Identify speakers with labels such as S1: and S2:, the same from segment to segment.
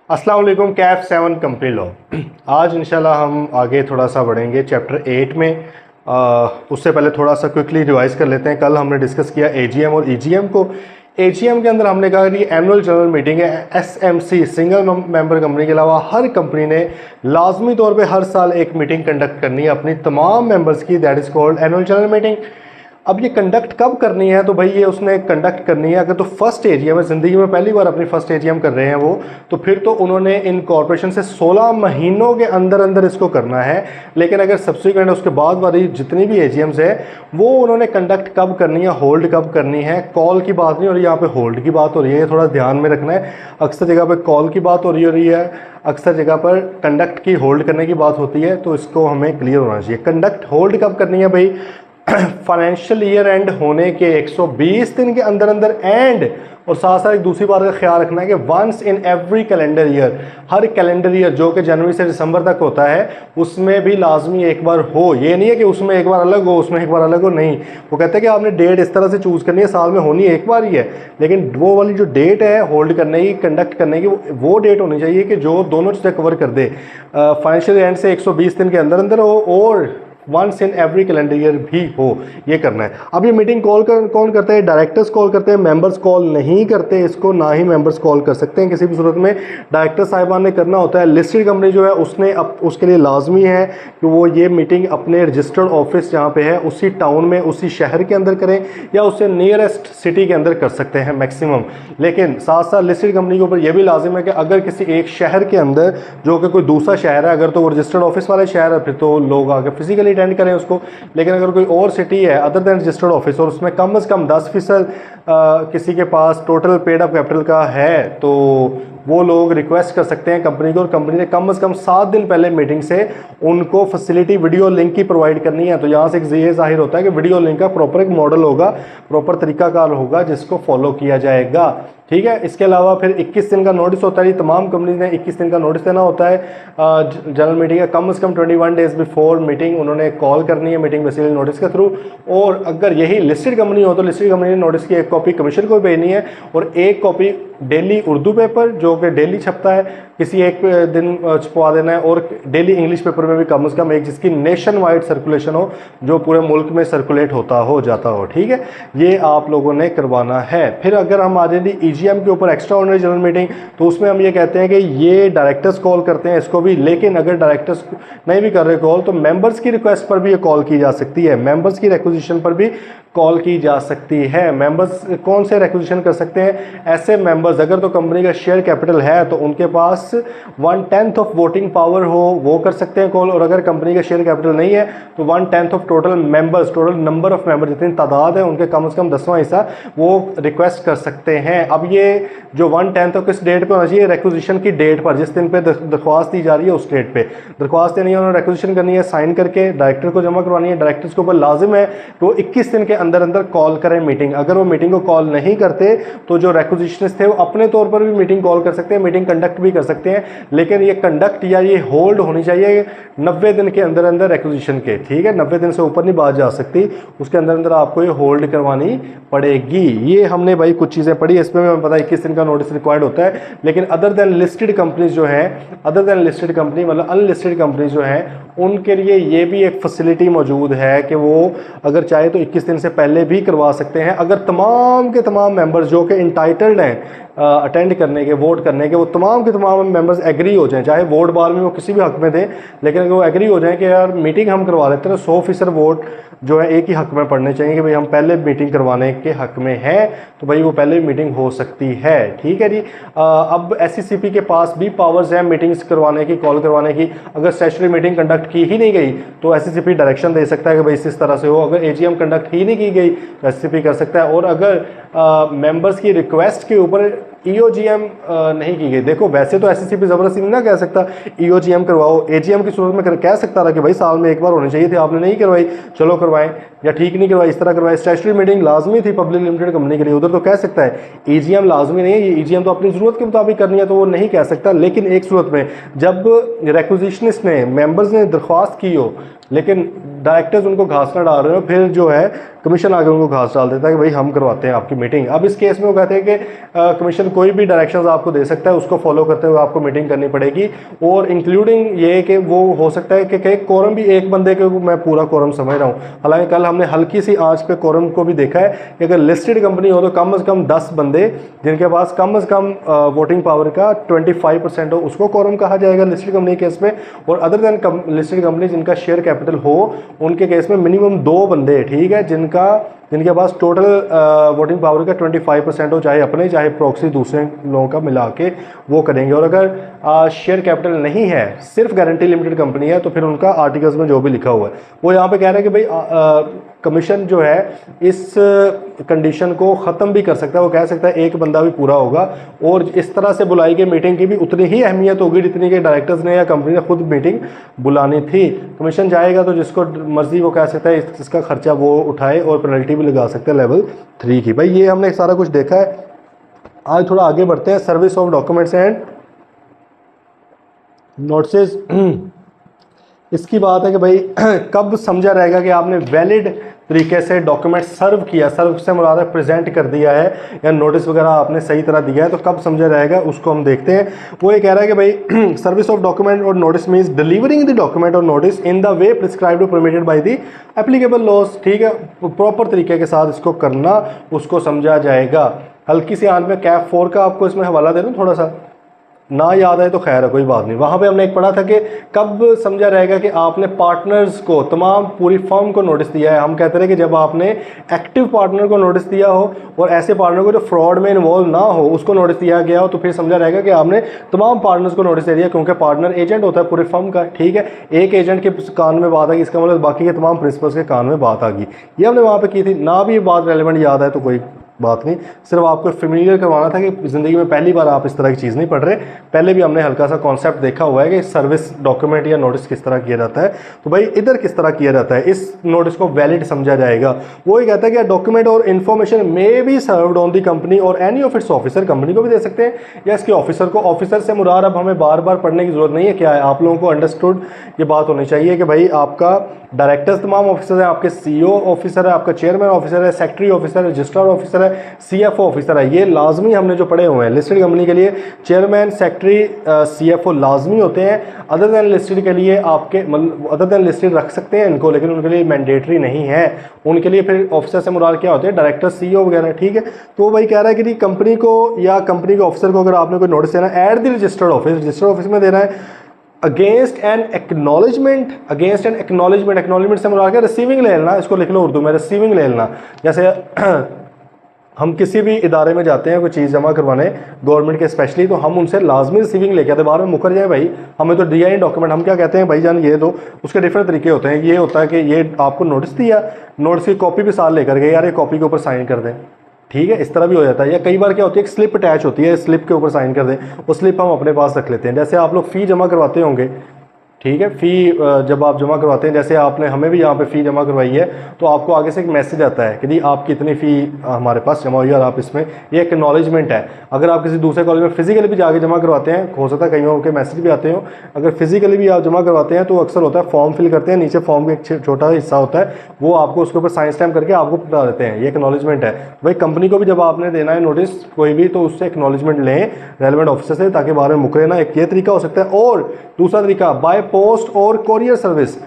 S1: अस्सलाम वालेकुम। Kaif 7 company law. आज इंशाल्लाह हम आगे थोड़ा सा बढ़ेंगे चैप्टर 8 में। उससे पहले थोड़ा सा क्विकली रिवाइज कर लेते हैं। कल हमने डिस्कस किया एजीएम और ईजीएम को। एजीएम के अंदर हमने कहा कि एनुअल जनरल मीटिंग है। एसएमसी सिंगल मेंबर कंपनी के अलावा हर कंपनी ने लाजमी तौर पे हर साल एक मीटिंग कंडक्ट करनी है अपनी तमाम मेंबर्स की। That is called annual general meeting. अब ये कंडक्ट कब करनी है, तो भाई ये उसने कंडक्ट करनी है अगर तो फर्स्ट एजीएम है, ज़िंदगी में पहली बार अपनी फर्स्ट एजीएम कर रहे हैं वो, तो फिर तो उन्होंने इन कॉर्पोरेशन से 16 महीनों के अंदर अंदर इसको करना है। लेकिन अगर सब्सिक्वेंट उसके बाद वाली जितनी भी एजीएम्स है वो उन्होंने कंडक्ट कब करनी है, होल्ड कब करनी है। कॉल की बात नहीं हो रही, यहाँ पे होल्ड की बात हो रही है, थोड़ा ध्यान में रखना है। अक्सर जगह पर कॉल की बात हो रही है, अक्सर जगह पर कंडक्ट की होल्ड करने की बात होती है, तो इसको हमें क्लियर होना चाहिए। कंडक्ट होल्ड कब करनी है भाई? फाइनेंशियल ईयर एंड होने के 120 दिन के अंदर अंदर एंड, और साथ साथ एक दूसरी बात का ख्याल रखना है कि once in every calendar year, हर कैलेंडर ईयर जो कि जनवरी से दिसंबर तक होता है उसमें भी लाजमी एक बार हो। ये नहीं है कि उसमें एक बार अलग हो उसमें एक बार अलग हो, नहीं। वो कहते हैं कि आपने डेट इस तरह से चूज़ करनी है, साल में होनी एक बार ही है, लेकिन वो वाली जो डेट है होल्ड करने की, कंडक्ट करने की, वो डेट होनी चाहिए कि जो दोनों चीज़ें कवर कर दे। फाइनेंशियल एंड से 120 दिन के अंदर अंदर हो और once in every calendar year भी हो, ये करना है। अब ये मीटिंग कौन करते हैं? डायरेक्टर्स कॉल करते हैं, मेंबर्स कॉल नहीं करते इसको, ना ही मेंबर्स कॉल कर सकते हैं किसी भी सूरत में। डायरेक्टर साहिबान ने करना होता है। लिस्टेड कंपनी जो है उसने उसके लिए लाजमी है कि वो ये मीटिंग अपने रजिस्टर्ड ऑफिस जहाँ पे है उसी टाउन में, उसी शहर के अंदर करें, या उससे नियरेस्ट सिटी के अंदर कर सकते हैं मैक्सिमम। लेकिन साथ साथ लिस्टेड कंपनी के ऊपर यह भी लाजिम है कि अगर किसी एक शहर के अंदर जो कि कोई दूसरा शहर है, अगर तो वो रजिस्टर्ड ऑफिस वाले शहर है फिर तो लोग आके फिजिकली अटेंड करें उसको। लेकिन अगर कोई और सिटी है अदर देन रजिस्टर्ड ऑफिस और उसमें कम से कम 10% किसी के पास टोटल पेड अप कैपिटल का है, तो वो लोग रिक्वेस्ट कर सकते हैं कंपनी को, और कंपनी ने कम से कम 7 दिन पहले मीटिंग से उनको फैसिलिटी वीडियो लिंक की प्रोवाइड करनी है। तो यहाँ से ये जाहिर होता है कि वीडियो लिंक का प्रॉपर एक मॉडल होगा, प्रॉपर तरीकाकार होगा जिसको फॉलो किया जाएगा। ठीक है। इसके अलावा फिर 21 दिन का नोटिस होता है। तमाम कंपनी ने 21 दिन का नोटिस देना होता है जनरल मीटिंग का। कम से कम 21 डेज बिफोर मीटिंग उन्होंने कॉल करनी है मीटिंग बेसिकली नोटिस के थ्रू। और अगर यही लिस्टेड कंपनी हो तो लिस्टेड कंपनी ने नोटिस की एक कॉपी कमीशन को भेजनी है और एक कॉपी डेली उर्दू पेपर जो कि डेली छपता है किसी एक दिन छपवा देना है, और डेली इंग्लिश पेपर में भी कम से कम एक जिसकी नेशन वाइड सर्कुलेशन हो, जो पूरे मुल्क में सर्कुलेट होता हो जाता हो। ठीक है, ये आप लोगों ने करवाना है। फिर अगर हम आ जाए ईजीएम के ऊपर एक्स्ट्रा ऑर्डिनरी जनरल मीटिंग, तो उसमें हम ये कहते हैं कि ये डायरेक्टर्स कॉल करते हैं इसको भी। लेकिन अगर डायरेक्टर्स नहीं भी कर रहे कॉल तो मेंबर्स की रिक्वेस्ट पर भी ये कॉल की जा सकती है, मेंबर्स की रिक्वेजिशन पर भी कॉल की जा सकती है। मेंबर्स कौन से रिक्वेजिशन कर सकते हैं? ऐसे मेंबर्स अगर तो कंपनी का शेयर कैपिटल है तो उनके पास 1/10 ऑफ वोटिंग पावर हो, वो कर सकते हैं कॉल। और अगर कंपनी का शेयर कैपिटल नहीं है तो 1/10 of total members, total number of member जितनी तादाद है उनके कम से कम 10वां हिस्सा वो रिक्वेस्ट कर सकते हैं। अब ये जो 1/10 ऑफ किस डेट पे होना चाहिए? रिक्वेजिशन की डेट पर, जिस दिन पे दरख्वास्त दी जा रही है उस डेट पे दरख्वास्त देनी है, उन्होंने रिक्वेजिशन करनी है, साइन करके डायरेक्टर को जमा करवानी है। डायरेक्टर्स के ऊपर लाजिम है कि वो 21 दिन के अंदर अंदर कॉल करें मीटिंग। अगर वो मीटिंग को कॉल नहीं करते तो जो रिक्वेजिशनिस्ट थे वो अपने तौर पर भी मीटिंग कॉल कर सकते हैं, मीटिंग कंडक्ट भी कर सकते हैं, लेकिन ये कंडक्ट या ये होल्ड होनी चाहिए 90 दिन के अंदर अंदर रिक्वेजिशन के। ठीक है, 90 दिन से ऊपर नहीं बात जा सकती, उसके अंदर अंदर आपको ये होल्ड करवानी पड़ेगी। ये हमने भाई कुछ चीज़ें पढ़ी, इसमें हमें पता है 21 दिन का नोटिस रिक्वायर्ड होता है। लेकिन अदर देन लिस्टेड कंपनीज जो है, अदर देन लिस्टेड कंपनी मतलब अनलिस्टेड कंपनीज जो है, उनके लिए ये भी एक फैसिलिटी मौजूद है कि वो अगर चाहे तो 21 दिन से पहले भी करवा सकते हैं। अगर तमाम के तमाम मेंबर्स जो कि इंटाइटल्ड हैं अटेंड करने के, वोट करने के, वो तमाम के तमाम मेंबर्स एग्री हो जाएं, चाहे वोट बार में वो किसी भी हक में दें, लेकिन अगर वो एग्री हो जाएं कि यार मीटिंग हम करवा लेते हैं, 100% वोट जो है एक ही हक में पड़ने चाहिए कि भाई हम पहले मीटिंग करवाने के हक में हैं, तो भाई वो पहले मीटिंग हो सकती है। ठीक है जी। अब एससीसीपी के पास भी पावर्स हैं मीटिंग्स करवाने की, कॉल करवाने की। अगर स्टैट्यूटरी मीटिंग कंडक्ट की ही नहीं गई तो एससीसीपी डायरेक्शन दे सकता है कि भाई इस तरह से हो। अगर एजीएम कंडक्ट ही नहीं की गई तो एससीसीपी कर सकता है। और अगर मेंबर्स की रिक्वेस्ट के ऊपर ईओजीएम नहीं की गई, देखो वैसे तो एससीसीपी ज़बरदस्ती नहीं ना कह सकता ईओजीएम करवाओ, एजीएम की सूरत में कह सकता था कि भाई साल में एक बार होनी चाहिए थी, आपने नहीं करवाई, चलो करवाएं, या ठीक नहीं करवाई, इस तरह करवाएं। स्टैट्यूटरी मीटिंग लाजमी थी पब्लिक लिमिटेड कंपनी के लिए, उधर तो कह सकता है। ईजीएम लाजमी नहीं है, ये ईजीएम तो अपनी ज़रूरत के मुताबिक करनी है तो वो नहीं कह सकता। लेकिन एक सूरत में जब रिक्वेजिशनिस्ट ने, मेंबर्स ने दरख्वास्त की हो लेकिन डायरेक्टर्स उनको घास ना डाल रहे हो, फिर जो है कमीशन आगे उनको घास डाल देता है कि भाई हम करवाते हैं आपकी मीटिंग। अब इस केस में वो कहते हैं कि कमीशन कोई भी डायरेक्शंस आपको दे सकता है, उसको फॉलो करते हुए आपको मीटिंग करनी पड़ेगी, और इंक्लूडिंग ये कि वो हो सकता है कि कोरम भी एक बंदे के, मैं पूरा कोरम समझ रहा हूँ, हालांकि कल हमने हल्की सी आंच पे कोरम को भी देखा है कि अगर लिस्टेड कंपनी हो तो कम से कम 10 बंदे जिनके पास कम से कम वोटिंग पावर का 25% हो, उसको कोरम कहा जाएगा लिस्टेड कंपनी के केस में। और अदर देन लिस्टेड कंपनी जिनका शेयर कैपिटल हो, उनके केस में मिनिमम 2 बंदे, ठीक है, जिनके पास टोटल वोटिंग पावर का 25% हो, चाहे अपने चाहे प्रॉक्सी दूसरे लोगों का मिला के वो करेंगे। और अगर शेयर कैपिटल नहीं है, सिर्फ गारंटी लिमिटेड कंपनी है, तो फिर उनका आर्टिकल्स में जो भी लिखा हुआ है वो यहाँ पे कह रहे हैं कि भाई कमीशन जो है इस कंडीशन को ख़त्म भी कर सकता है। वो कह सकता है एक बंदा भी पूरा होगा, और इस तरह से बुलाई गई मीटिंग की भी उतनी ही अहमियत होगी जितनी कि डायरेक्टर्स ने या कंपनी ने खुद मीटिंग बुलानी थी। कमीशन जाएगा तो जिसको मर्जी वो कह सकता है इसका खर्चा वो उठाए, और पेनल्टी भी लगा सकते हैं लेवल 3 की। भाई ये हमने सारा कुछ देखा है। आज थोड़ा आगे बढ़ते हैं, service of documents and notice. इसकी बात है कि भाई कब समझा रहेगा कि आपने वैलिड तरीके से डॉक्यूमेंट सर्व किया, सर्व से मुराद प्रेजेंट कर दिया है, या नोटिस वगैरह आपने सही तरह दिया है, तो कब समझा रहेगा उसको हम देखते हैं। वो ये कह रहा है कि भाई सर्विस ऑफ डॉक्यूमेंट और notice means delivering the document और notice in the way prescribed और permitted by the applicable laws, ठीक है, प्रॉपर तरीके के साथ इसको करना, उसको समझा जाएगा। हल्की सी आंच में कैफ 4 का आपको इसमें हवाला दे दूँ, थोड़ा सा ना याद है तो खैर है, कोई बात नहीं। वहाँ पे हमने एक पढ़ा था कि कब समझा रहेगा कि आपने पार्टनर्स को, तमाम पूरी फर्म को नोटिस दिया है। हम कहते रहे कि जब आपने एक्टिव पार्टनर को नोटिस दिया हो, और ऐसे पार्टनर को जो फ्रॉड में इन्वॉल्व ना हो उसको नोटिस दिया गया हो, तो फिर समझा रहेगा कि आपने तमाम पार्टनर्स को नोटिस दे दिया, क्योंकि पार्टनर एजेंट होता है पूरे फर्म का, ठीक है। एक एजेंट के कान में बात आ गई, इसका मतलब बाकी के तमाम प्रिंसिपल्स के कान में बात आ गई। ये हमने वहाँ पर की थी ना, भी ये बात रेलिवेंट याद है तो कोई बात नहीं, सिर्फ आपको फेमिलियर करवाना था कि ज़िंदगी में पहली बार आप इस तरह की चीज़ नहीं पढ़ रहे, पहले भी हमने हल्का सा कॉन्सेप्ट देखा हुआ है कि सर्विस डॉक्यूमेंट या नोटिस किस तरह किया जाता है। तो भाई इधर किस तरह किया जाता है, इस नोटिस को वैलिड समझा जाएगा। वो ये कहता है कि डॉक्यूमेंट और इन्फॉर्मेशन में be served on the company और any of its officer, company को भी दे सकते हैं या इसके ऑफिसर को। ऑफिसर से मुराद अब हमें बार बार पढ़ने की जरूरत नहीं है, क्या है आप लोगों को अंडरस्टूड ये बात होनी चाहिए कि भाई आपका डायरेक्टर्स तमाम ऑफिसर है, आपके सीईओ ऑफिसर है, आपका चेयरमैन ऑफिसर है, सेक्रेटरी ऑफिसर है, रजिस्ट्रार ऑफिसर है, सीएफओ ऑफिसर है। ये लाजमी हमने जो पढ़े हुए हैं, लिस्टेड कंपनी के लिए चेयरमैन, सेक्रेटरी, सीएफओ लाजमी होते हैं। अदर देन लिस्टेड के लिए आपके अदर देन लिस्टेड रख सकते हैं इनको, लेकिन उनके लिए मैंडेटरी नहीं है। उनके लिए फिर ऑफिसर से मुराद क्या होते हैं, डायरेक्टर, सीईओ वगैरह, ठीक है। तो भाई कह रहा है कि कंपनी को या कंपनी के ऑफिसर को अगर आपने कोई नोटिस देना है at the registered office, registered office में देना है, against an acknowledgement, against an acknowledgement, acknowledgement से मुराद है रिसीविंग ले लेना, इसको लिख लो उर्दू में, रिसीविंग ले लेना। जैसे हम किसी भी इदारे में जाते हैं कोई चीज़ जमा करवाने गवर्नमेंट के स्पेशली, तो हम उनसे लाजमी रिसीविंग लेके आते हैं, बाद में मुकर जाए भाई हमें तो दिया ही डॉक्यूमेंट, हम क्या कहते हैं भाई जान ये दो। उसके डिफरेंट तरीके होते हैं। ये होता है कि ये आपको नोटिस दिया, नोटिस की कॉपी भी साथ लेकर गए, यार ये कॉपी के ऊपर साइन कर दें, ठीक है, इस तरह भी हो जाता है। या कई बार क्या होती है, एक स्लिप अटैच होती है, स्लिप के ऊपर साइन कर दें, वो स्लिप हम अपने पास रख लेते हैं। जैसे आप लोग फ़ी जमा करवाते होंगे, ठीक है, फ़ी जब आप जमा करवाते हैं, जैसे आपने हमें भी यहाँ पे फ़ी जमा करवाई है, तो आपको आगे से एक मैसेज आता है कि जी आपकी इतनी फ़ी हमारे पास जमा हुई है, और आप इसमें ये एक्नॉलेजमेंट है। अगर आप किसी दूसरे कॉलेज में फिजिकली भी जाके जमा करवाते हैं, हो सकता है कईयों के मैसेज भी आते हो, अगर फिजिकली भी आप जमा करवाते हैं तो अक्सर होता है फॉर्म फिल करते हैं, नीचे फॉर्म का एक छोटा हिस्सा होता है, वो आपको उसके ऊपर साइन स्टैम्प करके आपको बता देते हैं, ये एक्नॉलेजमेंट है। भाई कंपनी को भी जब आपने देना है नोटिस कोई भी, तो उससे एक्नॉलेजमेंट लें रेलिवेंट ऑफिसर से, ताकि बाद में मुकरे ना। एक ये तरीका हो सकता है। और दूसरा तरीका बाय पोस्ट और कोरियर सर्विस,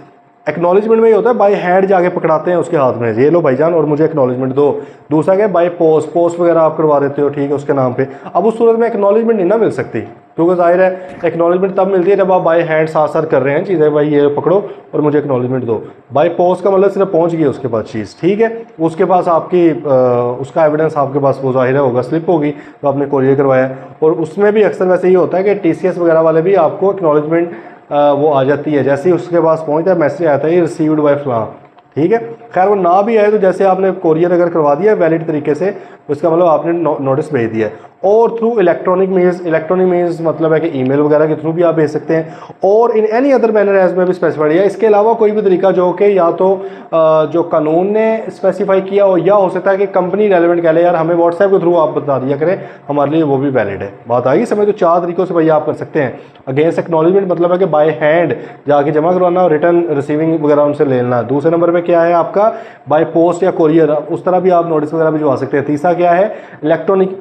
S1: एक्नॉलेजमेंट में ही होता है बाय हैंड जाके पकड़ाते हैं उसके हाथ में, ये लो भाईजान और मुझे एक्नॉलेजमेंट दो। दूसरा क्या, बाय पोस्ट, पोस्ट वगैरह आप करवा देते हो, ठीक है, उसके नाम पे। अब उस सूरत में एक्नॉलेजमेंट नहीं ना मिल सकती, क्योंकि जाहिर है एक्नॉलेजमेंट तब मिलती है जब आप बाय हैंड साथ साथ कर रहे हैं चीज़ें, भाई ये पकड़ो और मुझे एक्नॉलेजमेंट दो। बाय पोस्ट का मतलब सिर्फ पहुंच गई उसके पास चीज़, ठीक है, उसके पास आपकी उसका एविडेंस आपके पास वो जाहिर होगा, स्लिप होगी तो आपने कोरियर करवाया। और उसमें भी अक्सर वैसे ही होता है कि टीसीएस वगैरह वाले भी आपको एक्नॉलेजमेंट वो आ जाती है, जैसे ही उसके पास पहुंचता है मैसेज आता है रिसीव्ड बाय फलां, ठीक है। खैर वो ना भी आए तो जैसे आपने कोरियर अगर करवा दिया वैलिड तरीके से, उसका मतलब आपने नोटिस भेज दिया है। और थ्रू इलेक्ट्रॉनिक मीन्स मतलब है कि ईमेल वगैरह के थ्रू भी आप भेज सकते हैं, और in any other manner as में भी स्पेसिफाइड है। इसके अलावा कोई भी तरीका जो कि या तो जो कानून ने स्पेसिफाई किया हो, या हो सकता है कि कंपनी रेलिवेंट कह ले यार हमें व्हाट्सएप के थ्रू आप बता दिया करें, हमारे लिए वो भी वैलिड है। बात आएगी समझ? तो 4 तरीकों से भैया आप कर सकते हैं। अगेंस्ट एक्नॉलेजमेंट मतलब है कि बाय हैंड जाके जमा करवाना, रिटर्न रिसीविंग वगैरह उनसे लेना। दूसरे नंबर पे क्या है आपका, बाय पोस्ट या कोरियर, उस तरह भी आप नोटिस वगैरह भिजवा सकते हैं। तीसरा क्या है, इलेक्ट्रॉनिक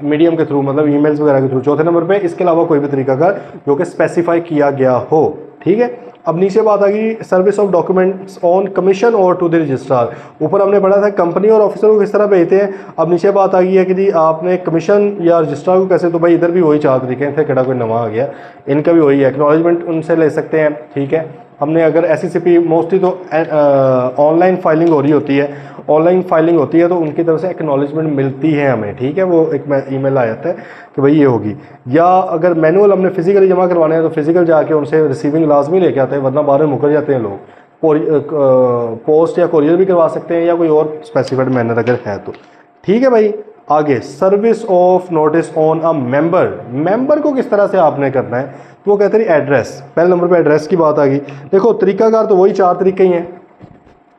S1: मीडियम के थ्रू, मतलब ईमेल्स वगैरह के थ्रू। चौथे नंबर पे इसके अलावा कोई भी तरीका का जो कि स्पेसिफाई किया गया हो। ठीक है, अब नीचे बात आ गई service of documents on commission और टू द रजिस्ट्रार। ऊपर हमने पढ़ा था कंपनी और ऑफिसर को किस तरह भेजते हैं। अब नीचे बात आ गई है कि जी आपने कमीशन या रजिस्ट्रार को कैसे, तो भाई इधर भी वही 4 तरीके थे, केड़ा कोई नवा आ गया, इनका भी वही है। एक्नॉलेजमेंट उनसे ले सकते हैं। ठीक है, हमने अगर SCCP मोस्टली तो ऑनलाइन फाइलिंग हो रही होती है, तो उनकी तरफ से एक्नॉलेजमेंट मिलती है हमें। ठीक है, वो एक ईमेल आ जाता है कि भाई ये होगी। या अगर मैनुअल हमने फिजिकली जमा करवाने हैं तो फिजिकल जाके उनसे रिसीविंग लाजमी लेके आते हैं, वरना बाहर मुकर जाते हैं लोग। पोस्ट या कोरियर भी करवा सकते हैं, या कोई और स्पेसिफाइड मैनर अगर है तो। ठीक है भाई, आगे service of notice on a member को किस तरह से आपने करना है, तो वो कहते हैं एड्रेस। पहले नंबर पे एड्रेस की बात आ गई। देखो तरीकाकार तो वही 4 तरीके ही हैं।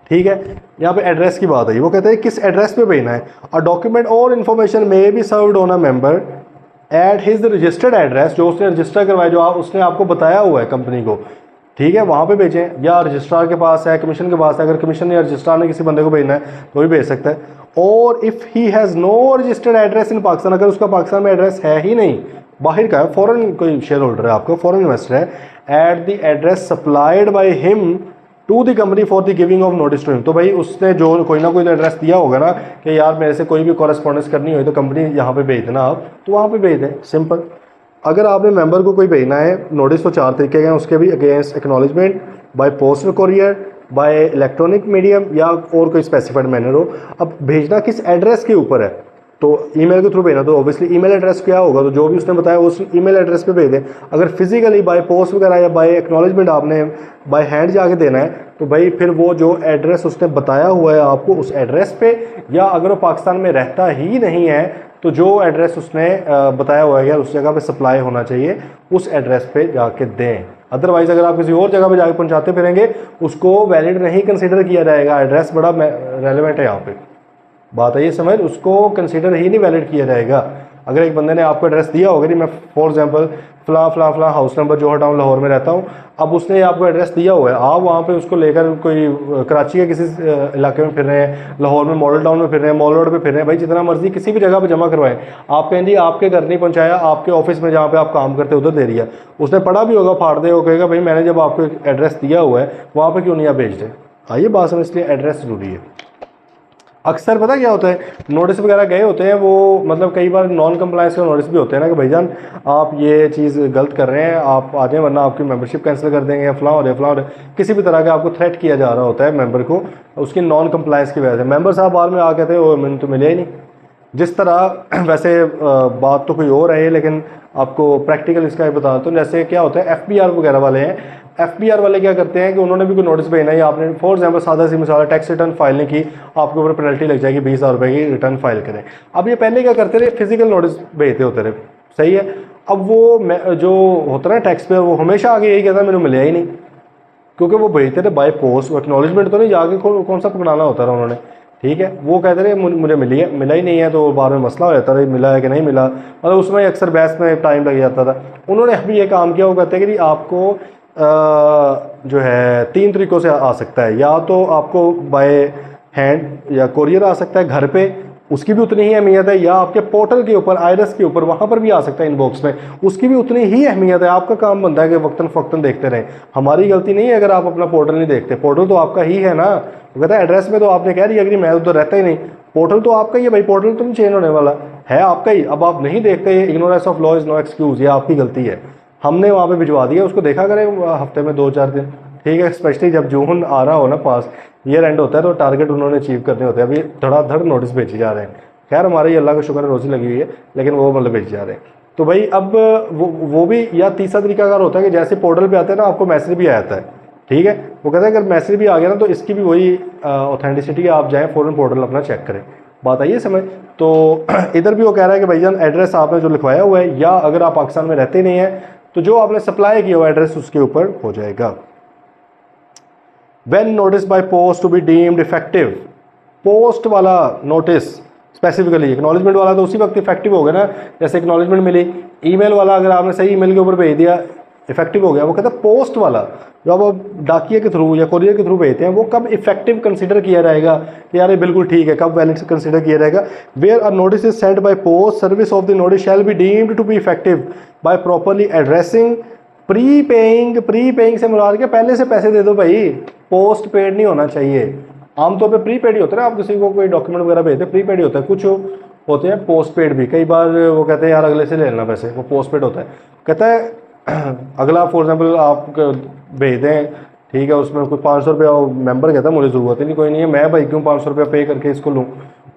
S1: ठीक है, यहाँ पे एड्रेस की बात आई, वो कहते हैं किस एड्रेस पे भेजना है। अ डॉक्यूमेंट और information may be served on a member at his registered address, जो उसने रजिस्टर करवाया, जो उसने आपको बताया हुआ है कंपनी को। ठीक है, वहाँ पे भेजें, या रजिस्ट्रार के पास है, कमीशन के पास है। अगर कमीशन या रजिस्ट्रार ने किसी बंदे को भेजना है तो भी भेज सकता है। और if he has no registered address in Pakistan, अगर उसका पाकिस्तान में एड्रेस है ही नहीं, बाहर का है, फॉरेन कोई शेयर होल्डर है आपको, फॉरेन इन्वेस्टर है, at the address supplied by him to the company for the giving of notice to him, तो भाई उसने जो कोई ना कोई तो एड्रेस दिया होगा ना कि यार मेरे से कोई भी कॉरेस्पॉन्डेंस करनी हो तो कंपनी यहाँ पे भेज देना आप, तो वहाँ पे भेज दें, सिंपल। अगर आपने मेंबर को कोई भेजना है नोटिस, तो 4 तरीके हैं उसके भी, against acknowledgement, by post courier, bye electronic medium, या और कोई स्पेसिफाइड मैनर हो। अब भेजना किस एड्रेस के ऊपर है, तो ईमेल के थ्रू भेजना, तो ऑब्वियसली ईमेल एड्रेस क्या होगा, तो जो भी उसने बताया उस ईमेल एड्रेस पे भेज दें। अगर फिजिकली बाय पोस्ट वगैरह या बाय एक्नॉलेजमेंट आपने बाय हैंड जाके देना है, तो भाई फिर वो जो एड्रेस उसने बताया हुआ है आपको उस एड्रेस पे, या अगर वो पाकिस्तान में रहता ही नहीं है तो जो एड्रेस उसने बताया हुआ है यार उस जगह पे सप्लाई होना चाहिए, उस एड्रेस पे जाके दें। अदरवाइज़ अगर आप किसी और जगह पे जाके पहुंचाते फिरेंगे उसको वैलिड नहीं कंसिडर किया जाएगा। एड्रेस बड़ा रेलिवेंट है यहाँ पे, बात है ये समझ, उसको कंसिडर ही नहीं वैलिड किया जाएगा। अगर एक बंदे ने आपको एड्रेस दिया होगा, नहीं मैं फॉर एग्जांपल फला हाउस नंबर जोहर टाउन लाहौर में रहता हूँ, अब उसने आपको एड्रेस दिया हुआ है, आप वहाँ पे उसको लेकर कोई कराची के किसी इलाके में फिर रहे हैं, लाहौर में मॉडल टाउन में फिर रहे हैं, मॉल रोड पे फिर रहे हैं, भाई जितना मर्जी किसी भी जगह पे जमा करवाएं, आप कहें जी आपके घर नहीं पहुँचाया, आपके ऑफिस में जहाँ पे आप काम करते उधर दे दिया, उसने पढ़ा भी होगा, फाड़ दे, वो कहेगा भाई मैंने जब आपको एड्रेस दिया हुआ है वहाँ पर क्यों नहीं आप भेज दें। आइए बात समझ, इसलिए एड्रेस ज़रूरी है। अक्सर पता क्या होता है, नोटिस वगैरह गए होते हैं वो, मतलब कई बार नॉन कंप्लायंस के नोटिस भी होते हैं ना कि भाईजान आप ये चीज़ गलत कर रहे हैं, आप आ जाएं वरना आपकी मेंबरशिप कैंसिल कर देंगे, फलां हो रहा किसी भी तरह का आपको थ्रेट किया जा रहा होता है मेंबर को, उसकी नॉन कंप्लायंस की वजह से। मेंबर साहब बाद में आ कहते हैं वो मैंने तो मिले ही नहीं। जिस तरह वैसे बात तो कोई और है लेकिन आपको प्रैक्टिकल इसका बता दूँ, जैसे क्या होता है FBR वगैरह वाले हैं, FBR वाले क्या करते हैं कि उन्होंने भी कोई नोटिस भेजना है, आपने फॉर एग्जांपल सादा सी मिसाल टैक्स रिटर्न फाइल नहीं की, आपके ऊपर पेनल्टी लग जाएगी 20,000 रुपये की, रिटर्न फाइल करें। अब ये पहले क्या करते रहे, फिजिकल नोटिस भेजते होते रहे, सही है। अब वो जो होता है टैक्स पेयर, वो हमेशा आगे यही कहता है मैंने मिला ही नहीं, क्योंकि वो भेजते थे बाय पोस्ट, एक्नॉलेजमेंट तो नहीं जाके कौन सा पकड़ाना होता रहा उन्होंने, ठीक है। वो कहते रहे मुझे मिला ही नहीं है, तो बाद में मसला हो जाता रहा मिला है कि नहीं मिला, मतलब उसमें अक्सर बहस में टाइम लग जाता था। उन्होंने अभी ये काम किया, वो कहते हैं कि आपको जो है 3 तरीक़ों से आ सकता है, या तो आपको बाय हैंड या कोरियर आ सकता है घर पे, उसकी भी उतनी ही अहमियत है, या आपके पोर्टल के ऊपर आयरस के ऊपर वहाँ पर भी आ सकता है इनबॉक्स में, उसकी भी उतनी ही अहमियत है। आपका काम बनता है कि वक्तन फ़क्तन देखते रहें, हमारी गलती नहीं है अगर आप अपना पोर्टल नहीं देखते, पोर्टल तो आपका ही है ना। वो कहता है एड्रेस में तो आपने कह दिया कि मैं उधर रहता ही नहीं, पोर्टल तो आपका ही है भाई, पोर्टल तो नहीं चेंज होने वाला है, आपका ही। अब आप नहीं देखते, ignorance of law is no excuse, ये आपकी गलती है। हमने वहाँ पे भिजवा दिया, उसको देखा करें हफ्ते में 2-4 दिन, ठीक है। स्पेशली जब जून आ रहा हो ना पास, ईयर एंड होता है, तो टारगेट उन्होंने अचीव करने होते हैं। अभी धड़ाधड़ नोटिस भेजे जा रहे हैं, खैर हमारे अल्लाह का शुक्र है रोज़ी लगी हुई है, लेकिन वो मतलब भेजे जा रहे हैं। तो भाई अब वो भी, या तीसरा तरीकाकार होता है कि जैसे पोर्टल पे आते हैं ना, आपको मैसेज भी आ जाता है, ठीक है। वो कहते हैं अगर मैसेज भी आ गया ना, तो इसकी भी वही ऑथेंटिसिटी, आप जाएँ फ़ौरन पोर्टल अपना चेक करें, बात आई है समझ। तो इधर भी वो कह रहा है कि भाईजान एड्रेस आपने जो लिखवाया हुआ है, या अगर आप पाकिस्तान में रहते नहीं है तो जो आपने सप्लाई किया हुआ एड्रेस उसके ऊपर हो जाएगा। When notice by post to be deemed effective, post वाला नोटिस स्पेसिफिकली, एक्नॉलेजमेंट वाला तो उसी वक्त इफेक्टिव हो गया ना, जैसे एक्नॉलेजमेंट मिली, ईमेल वाला अगर आपने सही ईमेल के ऊपर भेज दिया इफेक्टिव हो गया। वो कहता है पोस्ट वाला जो आप डाकिया के थ्रू या कोरियर के थ्रू भेजते हैं वो कब इफेक्टिव कंसीडर किया जाएगा कि यार ये बिल्कुल ठीक है, कब वैलिड कंसीडर किया जाएगा। Where a notice is sent by post, service of the notice shall be deemed to be effective by properly addressing prepaying से मुराद के पहले से पैसे दे दो भाई, पोस्ट पेड नहीं होना चाहिए। आमतौर पे प्री पेड ही होता है, आप किसी को कोई डॉक्यूमेंट वगैरह भेजते हैं प्री पेड ही होता है, कुछ होते हैं पोस्ट पेड भी। कई बार वो कहते हैं यार अगले से ले लेना पैसे, वो पोस्ट पेड होता है। कहता है अगला फॉर एग्जाम्पल आप भेज दें, ठीक है, उसमें कोई 500 रुपया मेंबर कहता है मुझे ज़रूरत ही नहीं, कोई नहीं है, मैं भाई क्यों 500 रुपया पे करके इसको लूँ।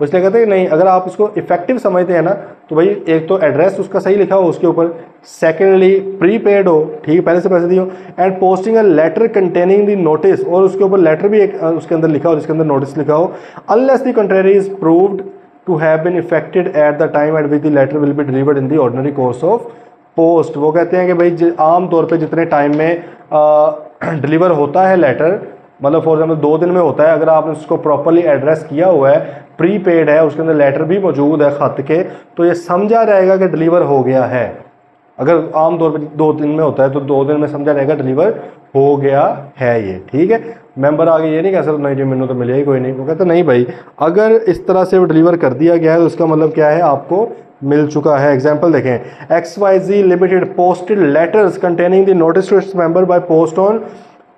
S1: इसलिए कहते हैं नहीं, अगर आप इसको इफेक्टिव समझते हैं ना तो भाई एक तो एड्रेस उसका सही लिखा हो उसके ऊपर, सेकेंडली प्री पेड हो, ठीक है, पहले से पैसे दिए हो, and posting a letter containing the notice, और उसके ऊपर लेटर भी एक उसके अंदर लिखा हो जिसके अंदर नोटिस लिखा हो, unless the contrary is proved to have been effected at the time at which the letter will be delivered in the ordinary course of post. वो कहते हैं कि भाई आम तौर पे जितने टाइम में डिलीवर होता है लेटर, मतलब फॉर एग्जाम्पल 2 दिन में होता है, अगर आपने उसको प्रॉपरली एड्रेस किया हुआ है, प्री पेड है, उसके अंदर लेटर भी मौजूद है खत के, तो ये समझा रहेगा कि डिलीवर हो गया है। अगर आम तौर पे 2 दिन में होता है तो 2 दिन में समझा रहेगा डिलीवर हो गया है ये, ठीक है। मेंबर आगे ये नहीं कह सकता नहीं जी मैंने तो मिले ही कोई नहीं, वो कहता नहीं भाई अगर इस तरह से वो डिलीवर कर दिया गया है तो उसका मतलब क्या है, आपको मिल चुका है। एग्जाम्पल देखें, XYZ limited posted letters containing the notice to its member by post on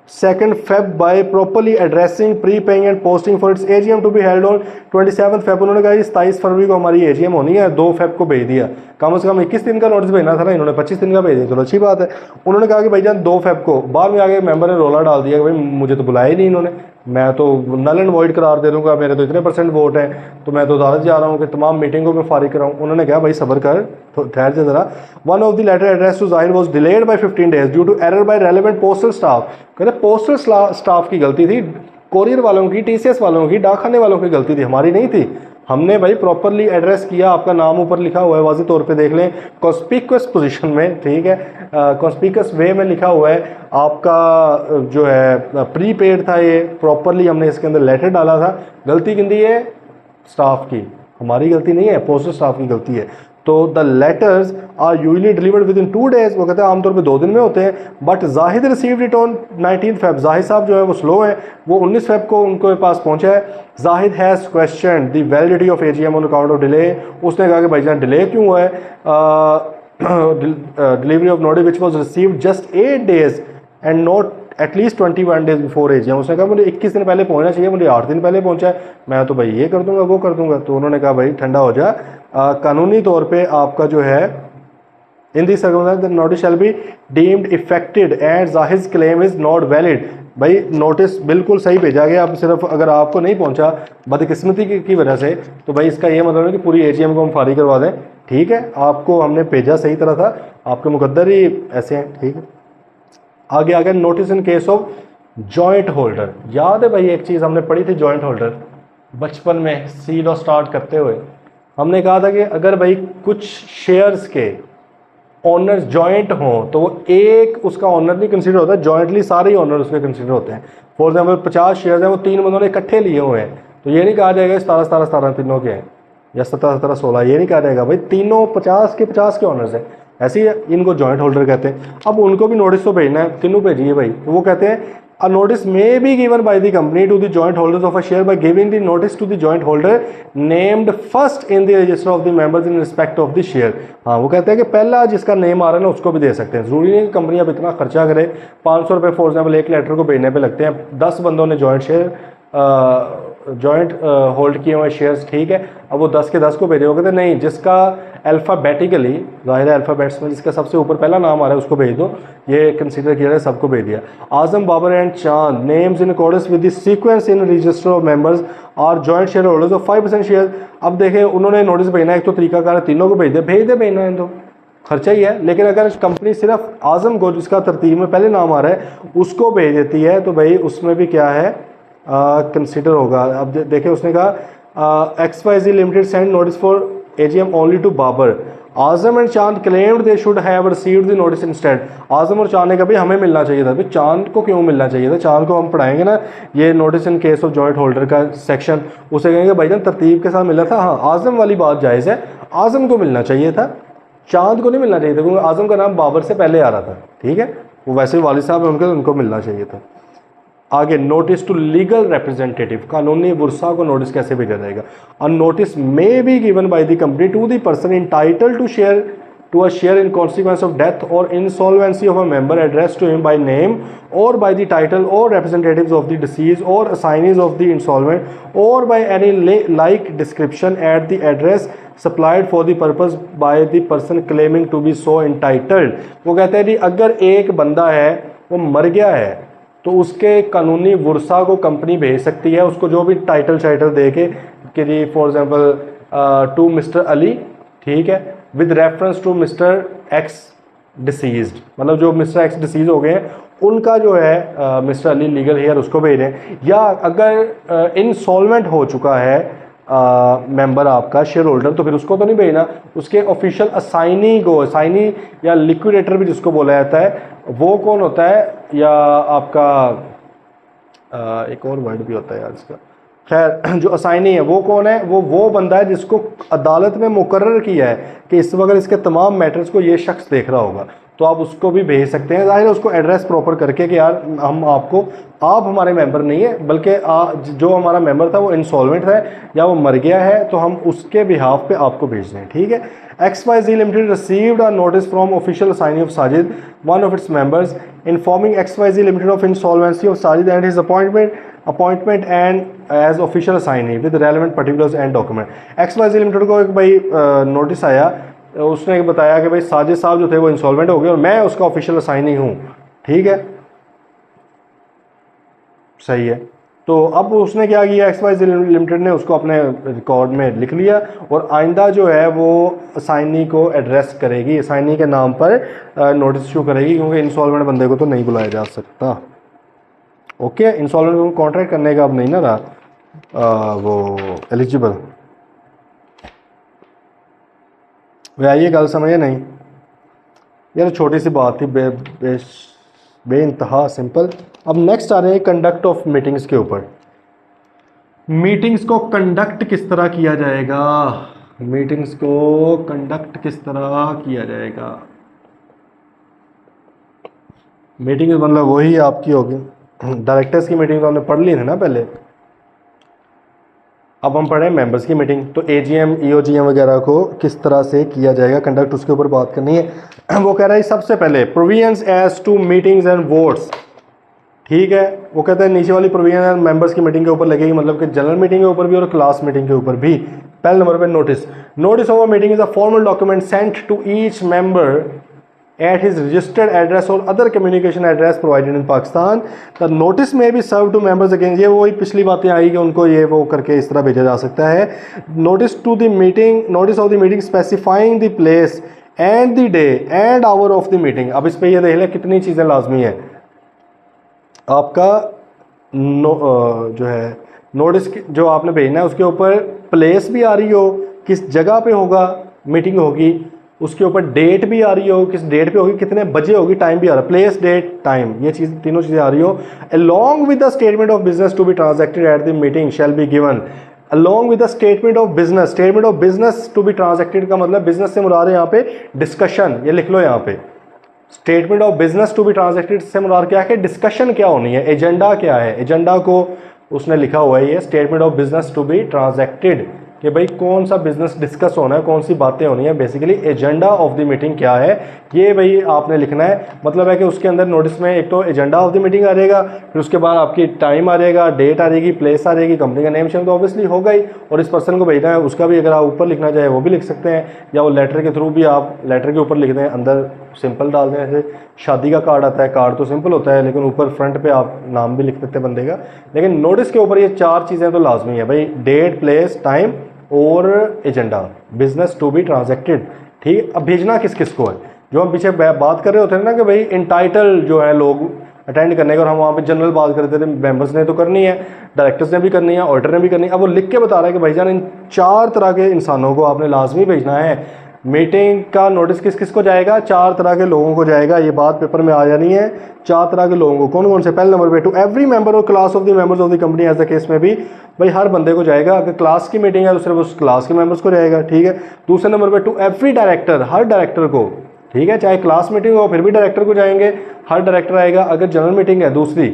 S1: 2nd Feb by properly addressing, prepaying and posting for its AGM to be held on 27th Feb। उन्होंने कहा 27 फरवरी को हमारी AGM होनी है, 2 Feb को भेज दिया, कम से कम 21 दिन का नोटिस भेजना था ना, इन्होंने 25 दिन का भेज दिया, चलो अच्छी बात है। उन्होंने कहा कि भाईजान 2 Feb को, बाद में आगे मेंबर ने रोला डाल दिया कि भाई मुझे तो बुलाया ही नहीं इन्होंने, मैं तो नल एंड वॉइड करार दे दूंगा, मेरे तो इतने % वोट हैं, तो मैं तो अदालत जा रहा हूँ कि तमाम मीटिंगों में फारिग कराऊँ। उन्होंने कहा भाई सब्र कर, ठहर जा जरा। One of the letter address to Zahir was delayed by 15 days due to error by relevant postal staff. कहते पोस्टल स्टाफ की गलती थी, कोरियर वालों की, TCS वालों की, डाकखाने वालों की गलती थी, हमारी नहीं थी। हमने भाई प्रॉपरली एड्रेस किया, आपका नाम ऊपर लिखा हुआ है, वाज़ी तौर पे देख लें, कॉन्स्पिक्यूअस पोजीशन में, ठीक है, कॉन्स्पिक्यूअस वे में लिखा हुआ है, आपका जो है प्री पेड था, ये प्रॉपरली हमने इसके अंदर लेटर डाला था। गलती किंदी है स्टाफ की, हमारी गलती नहीं है, पोस्टल स्टाफ की गलती है। तो the letters are usually delivered within 2 days, वो कहते हैं आमतौर पे 2 दिन में होते हैं, but Zahid received it on 19 Feb। Zahid साहब जो है वो स्लो है, वो 19 Feb को उनके पास पहुंचा है। Zahid has question the validity of AGM on account of delay. उसने कहा कि भाईजान डिले क्यों हुआ है, delivery of notice which was received just 8 days and not at least 21 days before AGM। उसने कहा मुझे 21 दिन पहले पहुंचना चाहिए, मुझे 8 दिन पहले पहुंचा है, मैं तो भाई ये कर दूंगा वो कर दूंगा। तो उन्होंने कहा भाई ठंडा हो जा, कानूनी तौर पे आपका जो है in this circumstance the notice shall be deemed affected and Zahid claim is not valid. भाई नोटिस बिल्कुल सही भेजा गया, अब सिर्फ अगर आपको नहीं पहुंचा बदकिस्मती की वजह से, तो भाई इसका ये मतलब है कि पूरी AGM को हम फारिग करवा दें, ठीक है, आपको हमने भेजा सही तरह था, आपके मुकद्दर ही ऐसे हैं, ठीक है। आगे आ गया notice in case of joint holder. याद है भाई एक चीज़ हमने पढ़ी थी, जॉइंट होल्डर, बचपन में सीलो स्टार्ट करते हुए हमने कहा था कि अगर भाई कुछ शेयर्स के ओनर्स जॉइंट हों तो वो एक उसका ओनर नहीं कंसीडर होता, जॉइंटली सारे ही ओनर उसके कंसीडर होते हैं। फॉर एग्जाम्पल 50 शेयर्स हैं, वो 3 बंदों ने इकट्ठे लिए हुए हैं, तो ये नहीं कहा जाएगा 17 तीनों के हैं या 17 16, ये नहीं कहा जाएगा भाई तीनों 50 के ओनर्स हैं, ऐसे ही इनको जॉइंट होल्डर कहते हैं। अब उनको भी नोटिस तो भेजना है, तीनों भेजिए भाई, तो वो कहते हैं A notice may be given by the company to the joint holders of a share by giving the notice to the joint holder named first in the register of the members in respect of the share। हाँ, वो कहते हैं कि पहला जिसका name आ रहा है ना उसको भी दे सकते हैं, ज़रूरी नहीं कि कंपनी अब इतना खर्चा करे, 500 रुपये फॉर एग्जाम्पल एक लेटर को भेजने पे लगते हैं, 10 बंदों ने जॉइंट होल्ड किए हुए शेयर्स, ठीक है, अब वो 10 के 10 को भेजे, वो कहते नहीं जिसका अल्फ़ाबेटिकली ज़ाहिर है अल्फ़ाबेट्स में जिसका सबसे ऊपर पहला नाम आ रहा है उसको भेज दो, ये कंसीडर किया है, सबको भेज दिया। Azam Babar and Chand names in accordance with the sequence in register of members are joint share holders of 5% share. अब देखें उन्होंने नोटिस भेजना है, एक तो तरीकाकार तीनों को भेज दे भेजना है, तो खर्चा ही है, लेकिन अगर कंपनी सिर्फ आजम को जिसका तरतीब में पहले नाम आ रहा है उसको भेज देती है तो भाई उसमें भी क्या है कंसिडर होगा। अब देखें उसने कहा XYZ limited send notice for AGM only to Babar. Azam and Chand claimed they should have received the notice instead. Azam और चांद ने कहा भाई हमें मिलना चाहिए था। भाई चांद को क्यों मिलना चाहिए था? चांद को हम पढ़ाएंगे ना ये notice in case of joint holder का सेक्शन, उसे कहेंगे भाईजान तरतीब के साथ मिला था। हाँ, आजम वाली बात जायज़ है, आजम को मिलना चाहिए था, चांद को नहीं मिलना चाहिए था, क्योंकि आजम का नाम बाबर से पहले आ रहा था। ठीक है, वो वैसे वालिद साहब हैं उनके, उनको मिलना चाहिए था। आगे नोटिस टू लीगल रिप्रेजेंटेटिव, कानूनी बुरसा को नोटिस कैसे भेजा जाएगा? A notice may be given by the company to the person entitled to share to a share in consequence of death or insolvency of a member address to him by name or by the title or representatives of the deceased or assignees of the insolvent or by any like description at the address supplied for the purpose by the person claiming to be so entitled. वो कहते हैं जी अगर एक बंदा है वो मर गया है तो उसके कानूनी वर्सा को कंपनी भेज सकती है, उसको जो भी टाइटल दे के कि जी for example to mister Ali, ठीक है, with reference to mister X deceased, मतलब जो मिस्टर एक्स डिसीज हो गए हैं उनका जो है मिस्टर अली लीगल हेयर उसको भेजें। या अगर इंसॉल्वेंट हो चुका है मेंबर आपका शेयर होल्डर तो फिर उसको तो नहीं भेजना, उसके ऑफिशियल असाइनी को, असाइनी या लिक्विडेटर भी जिसको बोला जाता है वो कौन होता है, या आपका एक और वर्ड भी होता है यार इसका, खैर जो असाइनी है वो कौन है? वो बंदा है जिसको अदालत में मुकर्रर किया है कि इस वक्त इसके तमाम मैटर्स को ये शख्स देख रहा होगा, तो आप उसको भी भेज सकते हैं। ज़ाहिर है उसको एड्रेस प्रॉपर करके कि यार हम आपको, आप हमारे मेंबर नहीं है बल्कि जो हमारा मेंबर था वो इंसॉल्वेंट है या वो मर गया है, तो हम उसके बिहाफ पे आपको भेज दें। ठीक है, XYZ limited received a notice from official assignee of Sajid one of its members informing XYZ limited of insolvency of Sajid and his appointment and as official assignee with relevant particulars and document. XYZ limited को एक भाई notice आया, उसने बताया कि भाई साजिद साहब जो थे वो इंसॉल्वेंट हो गए और मैं उसका ऑफिशियल असाइनी हूँ। ठीक है, सही है। तो अब उसने क्या किया, XYZ लिमिटेड ने उसको अपने रिकॉर्ड में लिख लिया और आइंदा जो है वो असाइनी को एड्रेस करेगी, असाइनी के नाम पर नोटिस इशू करेगी, क्योंकि इंसॉल्वेंट बंदे को तो नहीं बुलाया जा सकता। ओके, इंसॉल्वेंट को कॉन्ट्रैक्ट करने का अब नहीं ना रहा वो एलिजिबल। वे आइए गल समझे नहीं यार, छोटी सी बात थी, बे इंतहा सिंपल। अब नेक्स्ट आ रहे हैं कंडक्ट ऑफ मीटिंग्स के ऊपर। मीटिंग्स को कंडक्ट किस तरह किया जाएगा? मीटिंग्स को कंडक्ट किस तरह किया जाएगा? मीटिंग मतलब वही आपकी होगी, डायरेक्टर्स की मीटिंग तो हमने पढ़ ली थी ना पहले, अब हम पढ़ें मेंबर्स की मीटिंग। तो AGM EOGM वगैरह को किस तरह से किया जाएगा कंडक्ट, उसके ऊपर बात करनी है। वो कह रहा है सबसे पहले provisions as to meetings and votes. ठीक है, वो कहते हैं नीचे वाली प्रोविजन मेंबर्स की मीटिंग के ऊपर लगेगी, मतलब कि जनरल मीटिंग के ऊपर भी और क्लास मीटिंग के ऊपर भी। पहले नंबर पे notice of a meeting is a formal document sent to each member at his registered address or other communication address provided in Pakistan. The notice may be served to members again। ये वही पिछली बातें आई कि उनको ये वो करके इस तरह भेजा जा सकता है। Notice to the meeting, notice of the meeting specifying the place and the day and hour of the meeting। अब इस पे ये देख लें कितनी चीज़ें लाजमी है आपका। जो है नोटिस जो आपने भेजना है उसके ऊपर प्लेस भी आ रही हो, किस जगह पे होगा मीटिंग होगी, उसके ऊपर डेट भी आ रही हो, किस डेट पे होगी, कितने बजे होगी, टाइम भी आ रहा है, प्लेस डेट टाइम, ये चीज़ तीनों चीज़ें आ रही हो। Along with the statement of business to be transacted at the meeting shall be given. Along with the statement of business to be transacted का मतलब बिजनेस से मुराद है यहाँ पे डिस्कशन, ये लिख लो यहाँ पे। Statement of business to be transacted से मुराद क्या है, डिस्कशन क्या होनी है, एजेंडा क्या है, एजेंडा को उसने लिखा हुआ है ये statement of business to be transacted, कि भाई कौन सा बिजनेस डिस्कस होना है, कौन सी बातें होनी है, basically agenda of the meeting क्या है ये भाई आपने लिखना है। मतलब है कि उसके अंदर नोटिस में एक तो एजेंडा ऑफ द मीटिंग आ जाएगा, फिर उसके बाद आपकी टाइम आ जाएगा, डेट आ जाएगी, प्लेस आ जाएगी, कंपनी का नेम शेम तो ऑब्वियसली होगा ही, और इस पर्सन को भेजना है उसका भी अगर आप ऊपर लिखना चाहे वो भी लिख सकते हैं, या वो लेटर के थ्रू भी आप लेटर के ऊपर लिख दें, अंदर सिंपल डाल दें। जैसे शादी का कार्ड आता है, कार्ड तो सिंपल होता है लेकिन ऊपर फ्रंट पे आप नाम भी लिख देते बंदे का, लेकिन नोटिस के ऊपर ये चार चीज़ें तो लाजमी है भाई, डेट, प्लेस, टाइम और agenda, business to be transacted. ठीक, अब भेजना किस किस को है, जो हम पीछे बात कर रहे होते हैं ना कि भाई इंटाइटल जो है लोग अटेंड करने का, और हम वहाँ पे जनरल बात करते थे, मेंबर्स ने तो करनी है, डायरेक्टर्स ने भी करनी है, ऑडिटर ने भी करनी है। अब वो लिख के बता रहा है कि भाईजान इन 4 तरह के इंसानों को आपने लाजमी भेजना है। मीटिंग का नोटिस किस किस को जाएगा? 4 तरह के लोगों को जाएगा। ये बात पेपर में आ जानी है। 4 तरह के लोगों को कौन कौन से? पहले नंबर पे, टू एवरी मेंबर और class of the members of the company as the case में भी, भाई हर बंदे को जाएगा। अगर क्लास की मीटिंग है तो सिर्फ उस क्लास के मेंबर्स को जाएगा, ठीक है। दूसरे नंबर पे, टू एवरी डायरेक्टर, हर डायरेक्टर को, ठीक है, चाहे क्लास मीटिंग हो फिर भी डायरेक्टर को जाएंगे, हर डायरेक्टर आएगा। अगर जनरल मीटिंग है दूसरी,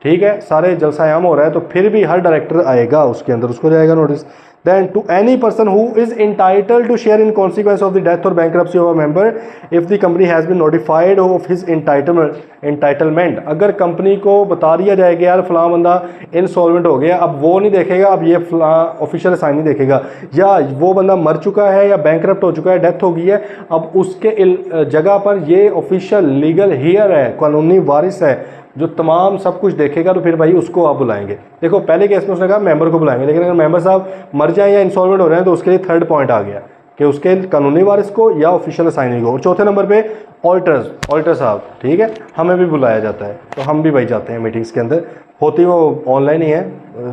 S1: ठीक है, सारे जलसायाम हो रहा है तो फिर भी हर डायरेक्टर आएगा, उसके अंदर उसको जाएगा notice. Then to any person who is entitled to share in consequence of the death or bankruptcy of a member if the company has been notified of his entitlement, अगर कंपनी को बता दिया जाएगा यार फलां बंदा इंसॉल्वेंट हो गया, अब वो नहीं देखेगा, अब ये फलां ऑफिशियल साइन नहीं देखेगा, या वो बंदा मर चुका है या बैंकरप्ट हो चुका है, डेथ हो गई है, अब उसके जगह पर ये ऑफिशियल लीगल हियर है, कानूनी वारिस है जो तमाम सब कुछ देखेगा, तो फिर भाई उसको आप बुलाएंगे। देखो पहले केस में उसने कहा मेंबर को बुलाएंगे, लेकिन अगर मेंबर साहब मर जाए या इंसॉल्वेंट हो रहे हैं तो उसके लिए थर्ड पॉइंट आ गया कि उसके कानूनी वारिस को या ऑफिशियल असाइनी को। और चौथे नंबर पे ऑडिटर साहब, ठीक है, हमें भी बुलाया जाता है, तो हम भी भाई जाते हैं मीटिंग्स के अंदर, होती वो ऑनलाइन ही है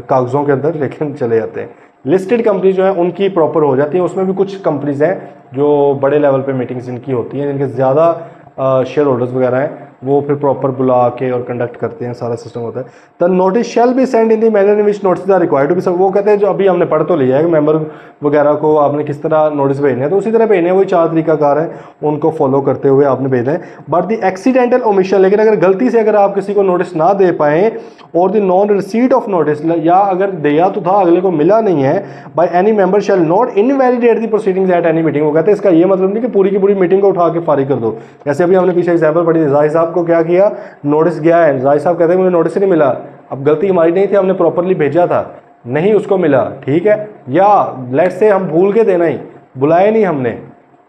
S1: कागज़ों के अंदर, लेकिन चले जाते हैं। लिस्टेड कंपनी जो है उनकी प्रॉपर हो जाती है, उसमें भी कुछ कंपनीज हैं जो बड़े लेवल पे मीटिंग्स इनकी होती हैं, जिनके ज़्यादा शेयर होल्डर्स वगैरह हैं, वो फिर प्रॉपर बुला के और कंडक्ट करते हैं, सारा सिस्टम होता है। The notice shall be send in the manner in which notice are required to be. वो कहते हैं जो अभी हमने पढ़ तो लिया है कि मेंबर वगैरह को आपने किस तरह नोटिस भेजने हैं, तो उसी तरह भेजने हैं, वही 4 तरीकाकार है, उनको फॉलो करते हुए आपने भेजना है। बट द एक्सीडेंटल ओमिशन, लेकिन अगर गलती से अगर आप किसी को नोटिस ना दे पाएँ और the non receipt of notice, या अगर दिया तो था अगले को मिला नहीं है, by any member shall not invalidate the proceedings at any meeting. वो कहते हैं इसका ये मतलब नहीं कि पूरी की पूरी मीटिंग को उठा के फारिग कर दो। जैसे अभी हमने पीछे एग्जाम्पल पढ़ी, जाहिद साहब को क्या किया, नोटिस गया है, जाहिद साहब कहते हैं मुझे नोटिस ही नहीं मिला, अब गलती हमारी नहीं थी, हमने प्रॉपरली भेजा था, नहीं उसको मिला, ठीक है, या लेट्स से हम भूल के देना ही, बुलाया नहीं हमने,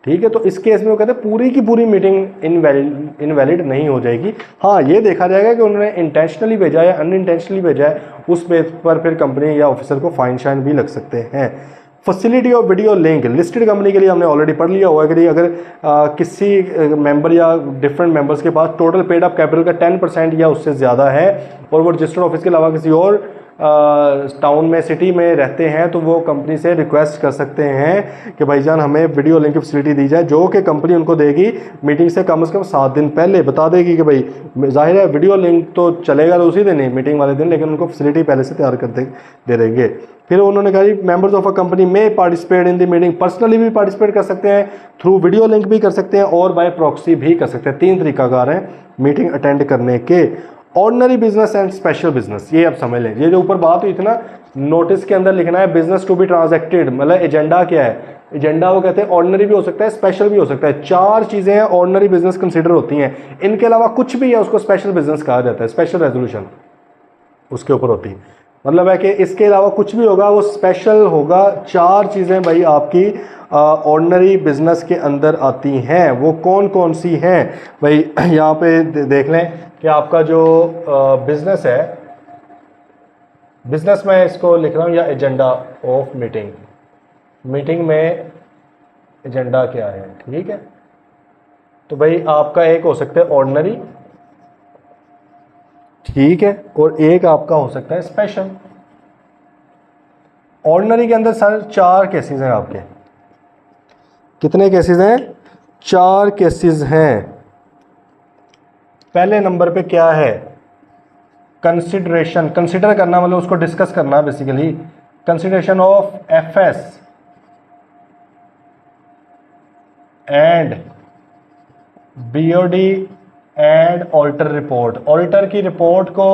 S1: ठीक है, तो इस केस में वो कहते हैं पूरी की पूरी मीटिंग इनवैलिड नहीं हो जाएगी। हाँ, ये देखा जाएगा कि उन्होंने इंटेंशनली भेजा या अनइंटेंशनली भेजा है, उस बेस पर फिर कंपनी या ऑफिसर को फाइन शाइन भी लग सकते हैं। Facility of video link, listed company के लिए हमने ऑलरेडी पढ़ लिया हुआ है कि अगर किसी मेंबर या डिफरेंट मेंबर्स के पास टोटल पेड अप कैपिटल का 10% या उससे ज़्यादा है और वो रजिस्टर्ड ऑफिस के अलावा किसी और टाउन में, सिटी में रहते हैं, तो वो कंपनी से रिक्वेस्ट कर सकते हैं कि भाईजान हमें वीडियो लिंक की फैसिलिटी दी जाए, जो कि कंपनी उनको देगी मीटिंग से कम 7 दिन पहले बता देगी कि भाई जाहिर है वीडियो लिंक तो चलेगा तो उसी दिन ही, मीटिंग वाले दिन, लेकिन उनको फैसिलिटी पहले से तैयार कर दे देंगे। फिर उन्होंने कहा मेंबर्स ऑफ अ कंपनी में participate in the meeting, personally भी पार्टिसिपेट कर सकते हैं, थ्रू वीडियो लिंक भी कर सकते हैं और बाय प्रॉक्सी भी कर सकते हैं। 3 तरीकाकार हैं मीटिंग अटेंड करने के। Ordinary business and special business, ये आप समझ लें, ये जो ऊपर बात हुई थी ना, नोटिस के अंदर लिखना है बिजनेस टू बी ट्रांजैक्टेड, मतलब एजेंडा क्या है, एजेंडा वो कहते हैं ऑर्डिनरी भी हो सकता है, स्पेशल भी हो सकता है। 4 चीज़ें हैं ऑर्डिनरी बिजनेस कंसिडर होती हैं, इनके अलावा कुछ भी है उसको स्पेशल बिजनेस कहा जाता है, स्पेशल रेजोल्यूशन उसके ऊपर होती है, मतलब है कि इसके अलावा कुछ भी होगा वो स्पेशल होगा। 4 चीज़ें भाई आपकी ऑर्डिनरी बिजनेस के अंदर आती हैं, वो कौन कौन सी हैं भाई, यहाँ पे देख लें कि आपका जो बिजनेस है, बिजनेस में इसको लिख रहा हूँ, या एजेंडा ऑफ मीटिंग, मीटिंग में एजेंडा क्या है, ठीक है, तो भाई आपका एक हो सकता है ऑर्डिनरी, ठीक है, और एक आपका हो सकता है स्पेशल। ऑर्डिनरी के अंदर सर 4 केसेस हैं आपके, कितने केसेस हैं? 4 केसेस हैं। पहले नंबर पे क्या है? कंसिडरेशन, कंसिडर करना मतलब उसको डिस्कस करना, basically consideration of FS and BOD and auditor report. Auditor की रिपोर्ट को,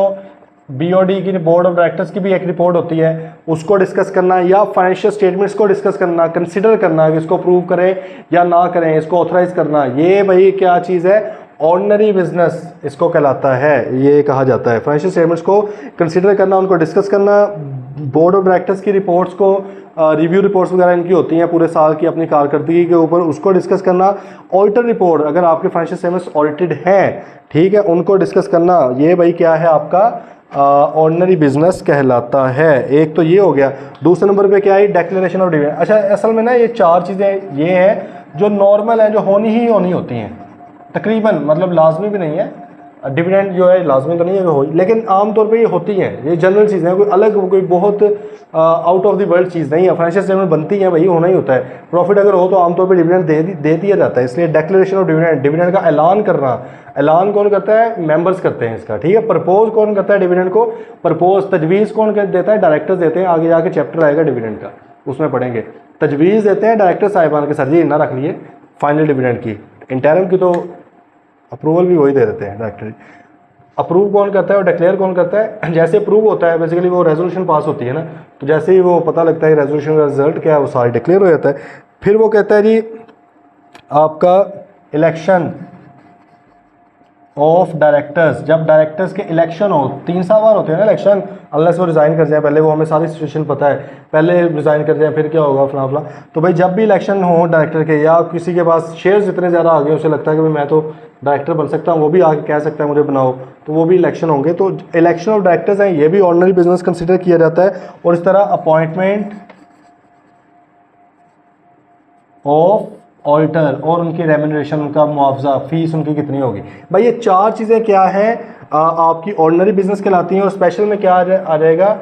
S1: बीओडी की बोर्ड ऑफ डायरेक्टर्स की भी एक रिपोर्ट होती है, उसको डिस्कस करना, या फाइनेंशियल स्टेटमेंट्स को डिस्कस करना, कंसिडर करना कि इसको अप्रूव करें या ना करें, इसको ऑथराइज करना, ये भाई क्या चीज़ है? ऑर्डिनरी बिजनेस इसको कहलाता है, ये कहा जाता है। फाइनेंशियल स्टेटमेंट्स को कंसिडर करना, उनको डिस्कस करना, बोर्ड ऑफ डायरेक्टर्स की रिपोर्ट्स को, रिव्यू रिपोर्ट्स वगैरह इनकी होती हैं पूरे साल की अपनी कारकर्दगी के ऊपर, उसको डिस्कस करना। ऑल्टर रिपोर्ट, अगर आपके फाइनेंशियल स्टेटमेंट्स ऑडिटेड हैं, ठीक है, उनको डिस्कस करना, ये भाई क्या है आपका ऑर्डिनरी बिजनेस कहलाता है। एक तो ये हो गया। दूसरे नंबर पे क्या है? Declaration of dividend. अच्छा, असल में ना ये 4 चीज़ें ये हैं जो नॉर्मल हैं, जो होनी ही होनी होती हैं तकरीबन, मतलब लाजमी भी नहीं है, डिविडेंड जो है लाजमी तो नहीं है कि हो, लेकिन आमतौर पे ये होती हैं, ये जनरल चीज़ें हैं, कोई अलग कोई बहुत आउट ऑफ द वर्ल्ड चीज़ नहीं है। फाइनेंशियल स्टेटमेंट बनती है, वही होना ही होता है। प्रॉफिट अगर हो तो आमतौर पे डिविडेंड दे दिया जाता है। इसलिए डिक्लेरेशन ऑफ डिविडेंड, डिविडेंड का ऐलान करना, ऐलान कौन करता है? मेंबर्स करते हैं इसका, ठीक है। प्रपोज कौन करता है डिविडेंड को? प्रपोज तजवीज़ कौन देता है? डायरेक्टर्स देते हैं। आगे जाके चैप्टर आएगा डिविडेंड का, उसमें पढ़ेंगे। तजवीज़ देते हैं डायरेक्टर साहिबान के, सर जी इतना रख लिए फाइनल डिविडेंड की। इंटरम की तो अप्रूवल भी वही दे देते हैं डायरेक्टर। अप्रूव कौन करता है और डिक्लेयर कौन करता है? जैसे अप्रूव होता है बेसिकली वो रेजोल्यूशन पास होती है ना, तो जैसे ही वो पता लगता है रेजोल्यूशन का रिजल्ट क्या है, वो सारा डिक्लेयर हो जाता है। फिर वो कहता है जी आपका इलेक्शन ऑफ डायरेक्टर्स, जब डायरेक्टर्स के इलेक्शन हो, 3 साल बाद होते हैं ना इलेक्शन, अनलेस वो रिज़ाइन कर जाए पहले, वो हमें सारी सिचुएशन पता है, पहले रिज़ाइन कर जाए फिर क्या होगा फला फला। तो भाई जब भी इलेक्शन हो डायरेक्टर के, या किसी के पास शेयर्स इतने ज़्यादा आ गए उसे लगता है कि भाई मैं तो डायरेक्टर बन सकता हूँ, वो भी आके कह सकता है मुझे बनाओ, तो वो भी इलेक्शन होंगे। तो इलेक्शन ऑफ डायरेक्टर्स हैं, ये भी ऑर्डिनरी बिजनेस कंसिडर किया जाता है। और इस तरह अपॉइंटमेंट ऑफ ऑल्टर और उनकी रेम्यूनरेशन, उनका मुआवजा, फीस उनकी कितनी होगी। भाई ये 4 चीज़ें क्या हैं आपकी ऑर्डिनरी बिजनेस कहलाती हैं। और स्पेशल में क्या आ जाएगा?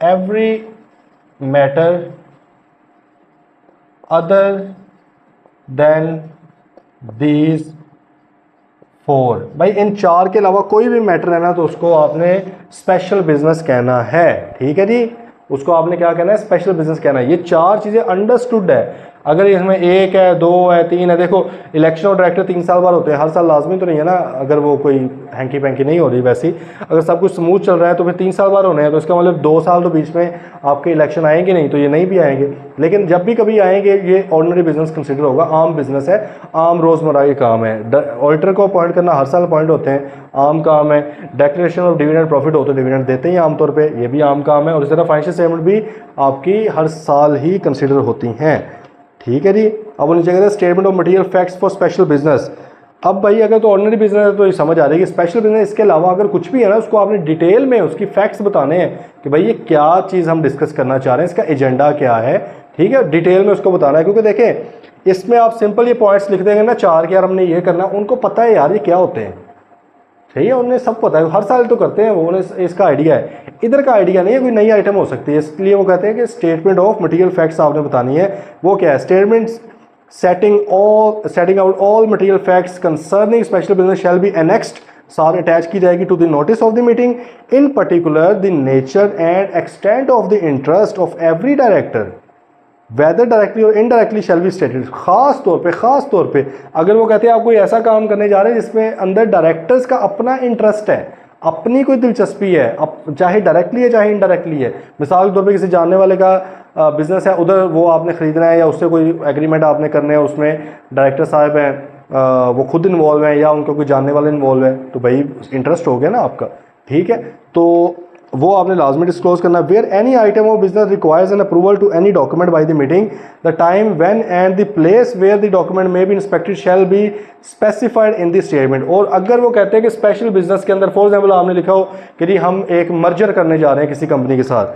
S1: Every matter other than these 4। भाई इन 4 के अलावा कोई भी मैटर है ना, तो उसको आपने स्पेशल बिजनेस कहना है, ठीक है जी। उसको आपने क्या कहना है? स्पेशल बिजनेस कहना है। ये 4 चीज़ें अंडरस्टूड है। अगर इसमें 1 है, 2 है, 3 है, देखो इलेक्शन ऑफ डायरेक्टर 3 साल बाद होते हैं, हर साल लाजमी तो नहीं है ना, अगर वो कोई हैंकी पैंकी नहीं हो रही वैसी, अगर सब कुछ स्मूथ चल रहा है तो फिर 3 साल बाद होने हैं, तो इसका मतलब 2 साल तो बीच में आपके इलेक्शन आएंगे नहीं, तो ये नहीं भी आएंगे। लेकिन जब भी कभी आएंगे ये ऑर्डिनरी बिजनेस कंसिडर होगा, आम बिजनेस है, आम रोज़मर्रा के काम है। ऑडिटर को अपॉइंट करना हर साल अपॉइंट होते हैं, आम काम है। डिक्लेरेशन ऑफ डिविडेंड प्रॉफिट हो तो डिविडेंड देते हैं आमतौर पे, ये भी आम काम है। और इस तरह फाइनेंशियल स्टेटमेंट भी आपकी हर साल ही कंसिडर होती हैं, ठीक है जी। अब वो नीचे कहते हैं statement of material facts for special business. अब भाई अगर तो ऑर्डिनरी बिजनेस है तो ये समझ आ रही है कि स्पेशल बिजनेस इसके अलावा अगर कुछ भी है ना, उसको आपने डिटेल में उसकी फैक्ट्स बताने हैं कि भाई ये क्या चीज़ हम डिस्कस करना चाह रहे हैं, इसका एजेंडा क्या है, ठीक है, डिटेल में उसको बताना है। क्योंकि देखें इसमें आप सिंपल ये पॉइंट्स लिख देंगे ना 4 कि यार हमने ये करना, उनको पता है यार ये क्या होते हैं, सही है, उन्हें सब पता है, हर साल तो करते हैं वो, उन्हें इसका आइडिया है। इधर का आइडिया नहीं है, कोई नई आइटम हो सकती है, इसलिए वो कहते हैं कि स्टेटमेंट ऑफ मटेरियल फैक्ट्स आपने बतानी है। वो क्या है? Statement setting out all material facts concerning special business shall be annexed, सार अटैच की जाएगी to the notice of the meeting, in particular the nature and extent of the interest of every director whether directly or indirectly shall be stated. खास तौर पे अगर वो कहते हैं आप कोई ऐसा काम करने जा रहे हैं जिसमें अंदर डायरेक्टर्स का अपना इंटरेस्ट है, अपनी कोई दिलचस्पी है, अब चाहे डायरेक्टली है चाहे इनडायरेक्टली है। मिसाल के तौर पे किसी जानने वाले का बिजनेस है, उधर वो आपने ख़रीदना है या उससे कोई एग्रीमेंट आपने करने हैं, उसमें डायरेक्टर साहब हैं वो खुद इन्वॉल्व हैं या उनको कोई जानने वाले इन्वॉल्व है, तो भाई इंटरेस्ट हो गया ना आपका, ठीक है। तो वो आपने लाजमी डिस्क्लोज करना। Where any item of business requires an approval to any document by the meeting, the time when and the place where the document may be inspected shall be specified in the statement. और अगर वो कहते हैं कि special business के अंदर for example आपने लिखा हो कि जी हम एक मर्जर करने जा रहे हैं किसी कंपनी के साथ,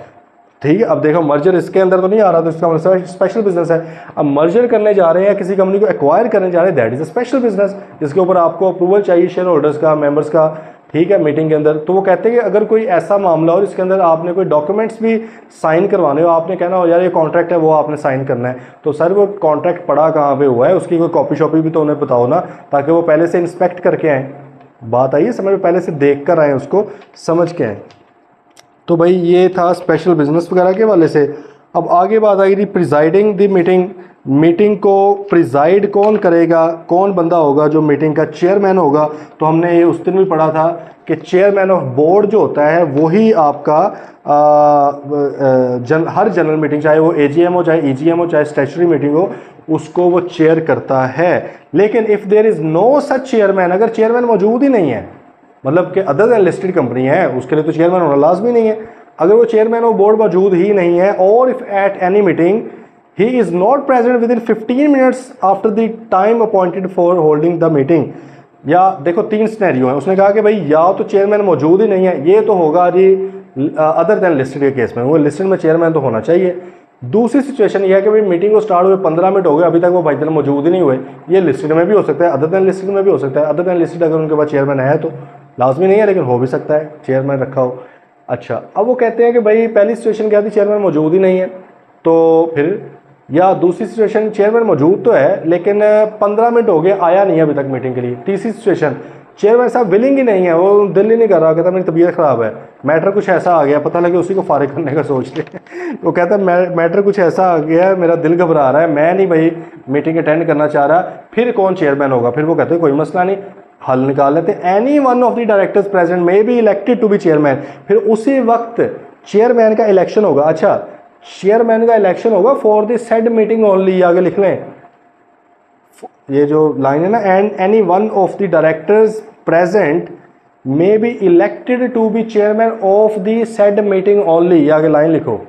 S1: ठीक है, अब देखो मर्जर इसके अंदर तो नहीं आ रहा, तो इसका मतलब स्पेशल बिजनेस है। अब मर्जर करने जा रहे हैं किसी कंपनी को एक्वायर करने जा रहे हैं, that is a special business, जिसके ऊपर आपको अप्रूवल चाहिए शेयर होल्डर्स का, मेंबर्स का, ठीक है, मीटिंग के अंदर। तो वो कहते हैं कि अगर कोई ऐसा मामला हो जिसके अंदर आपने कोई डॉक्यूमेंट्स भी साइन करवाने हो, आपने कहना हो यार ये कॉन्ट्रैक्ट है वो आपने साइन करना है, तो सर वो कॉन्ट्रैक्ट पड़ा कहाँ पे हुआ है, उसकी कोई कॉपी शॉपी भी तो उन्हें बताओ ना, ताकि वो पहले से इंस्पेक्ट करके आएँ। बात आई है समझ में, पहले से देख कर आएँ, उसको समझ के आएँ। तो भाई ये था स्पेशल बिजनेस वगैरह के वाले से। अब आगे बात आई थी प्रिजाइडिंग द मीटिंग। मीटिंग को प्रिजाइड कौन करेगा, कौन बंदा होगा जो मीटिंग का चेयरमैन होगा। तो हमने ये उस दिन भी पढ़ा था कि चेयरमैन ऑफ बोर्ड जो होता है वही आपका हर जनरल मीटिंग, चाहे वो एजीएम हो, चाहे ईजीएम हो, चाहे स्टैट्यूटरी मीटिंग हो, उसको वो चेयर करता है। लेकिन if there is no such chairman, अगर चेयरमैन मौजूद ही नहीं है, मतलब कि अदर दैन लिस्टेड कंपनी है, उसके लिए तो चेयरमैन होना लाजमी नहीं है। अगर वो चेयरमैन ऑफ बोर्ड मौजूद ही नहीं है, और if at any meeting he is not present with in 15 minutes after the time appointed for holding the meeting, या देखो 3 सिनेरियो है। उसने कहा कि भाई या तो चेयरमैन मौजूद ही नहीं है, ये तो होगा जी अदर दैन लिस्टेड के केस में, वो लिस्टेड में चेयरमैन तो होना चाहिए। दूसरी सिचुएशन ये है कि भाई मीटिंग को स्टार्ट हुए 15 मिनट हो गए, अभी तक वो भाई मौजूद ही नहीं हुए, ये लिस्टेड में भी हो सकता है, अदर दैन लिस्टेड में भी हो सकता है। अदर दैन लिस्टेड अगर उनके पास चेयरमैन है तो लाजमी नहीं है लेकिन हो भी सकता है चेयरमैन रखा हो। अच्छा, अब वो कहते हैं कि भाई पहली सिचुएशन क्या थी, चेयरमैन मौजूद ही नहीं है, तो फिर, या दूसरी सिचुएशन चेयरमैन मौजूद तो है लेकिन 15 मिनट हो गए आया नहीं अभी तक मीटिंग के लिए। तीसरी सिचुएशन चेयरमैन साहब विलिंग ही नहीं है, वो दिल ही नहीं कर रहा, कहता मेरी तबीयत ख़राब है, मैटर कुछ ऐसा आ गया, पता लगे उसी को फारिग करने का सोच रहे वो कहता है मैटर कुछ ऐसा आ गया है, मेरा दिल घबरा रहा है, मैं नहीं भाई मीटिंग अटेंड करना चाह रहा, फिर कौन चेयरमैन होगा? फिर वो कहते हैं कोई मसला नहीं, हल निकाल लेते, any one of the directors present may be elected to be chairman. फिर उसी वक्त चेयरमैन का इलेक्शन होगा। अच्छा, चेयरमैन का इलेक्शन होगा for the said meeting only, आगे लिख लें ये जो लाइन है ना, and any one of the directors present may be elected to be chairman of the said meeting only, आगे लाइन लिखो।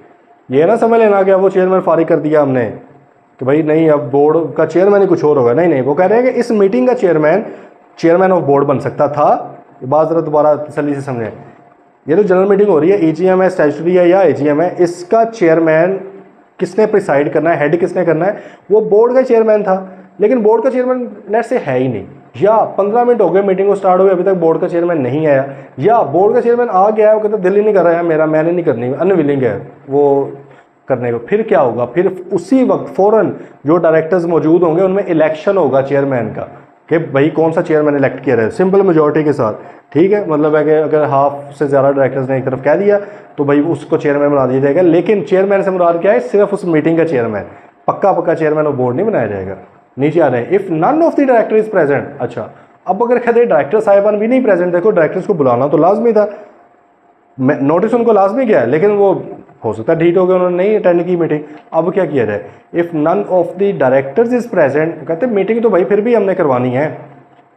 S1: ये ना समझ लेना कि वो चेयरमैन फारिग कर दिया हमने कि भाई नहीं अब बोर्ड का चेयरमैन ही कुछ और होगा, नहीं नहीं, वो कह रहे हैं कि इस मीटिंग का चेयरमैन ऑफ बोर्ड बन सकता था। बात ज़रा दोबारा तसल्ली से समझें, ये जो जनरल मीटिंग हो रही है, ईजीएम है, स्टैट्यूटरी है या एजीएम है, इसका चेयरमैन किसने प्रिसाइड करना है, हेड किसने करना है? वो बोर्ड का चेयरमैन था, लेकिन बोर्ड का चेयरमैन लेट से है ही नहीं, या 15 मिनट हो गए मीटिंग को स्टार्ट हुए अभी तक बोर्ड का चेयरमैन नहीं आया, या बोर्ड का चेयरमैन आ गया है, वो कहता दिल ही नहीं कर रहा है मेरा, मैंने नहीं करनी, अनविलिंग है वो करने को। फिर क्या होगा? फिर उसी वक्त फ़ौरन जो डायरेक्टर्स मौजूद होंगे उनमें इलेक्शन होगा चेयरमैन का कि भाई कौन सा चेयरमैन इलेक्ट किया जाए, सिंपल मेजॉरिटी के साथ। ठीक है, मतलब है कि अगर हाफ से ज़्यादा डायरेक्टर्स ने एक तरफ कह दिया तो भाई उसको चेयरमैन बना दिया जाएगा, लेकिन चेयरमैन से मुराद क्या है? सिर्फ उस मीटिंग का चेयरमैन, पक्का चेयरमैन ऑफ बोर्ड नहीं बनाया जाएगा। नीचे आ रहे हैं, if none of the director is present. अच्छा, अब अगर कहते डायरेक्टर साहिबान भी नहीं प्रेजेंट, देखो डायरेक्टर्स को बुलाना तो लाजमी था, नोटिस उनको लाजमी किया है, लेकिन वो हो सकता है ढीठ हो गया, उन्होंने नहीं अटेंड की मीटिंग। अब क्या किया जाए? If none of the directors is present, कहते मीटिंग तो भाई फिर भी हमने करवानी है,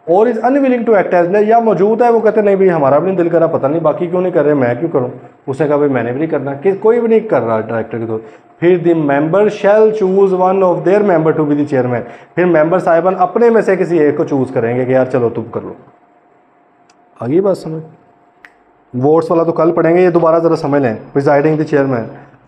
S1: or is unwilling to act as, या मौजूद है, वो कहते नहीं भाई हमारा भी नहीं दिल करा, पता नहीं बाकी क्यों नहीं कर रहे, मैं क्यों करूँ? उसने कहा भाई मैंने भी नहीं करना, कि कोई भी नहीं कर रहा डायरेक्टर के तौर। फिर the member shall choose one of their member to be the chairman, फिर मेंबर साहिबान अपने में से किसी एक को चूज़ करेंगे कि यार चलो तुम कर लो। आगे बात समझ, वोट्स वाला तो कल पढ़ेंगे, ये दोबारा ज़रा समझ लें। Presiding the chairman,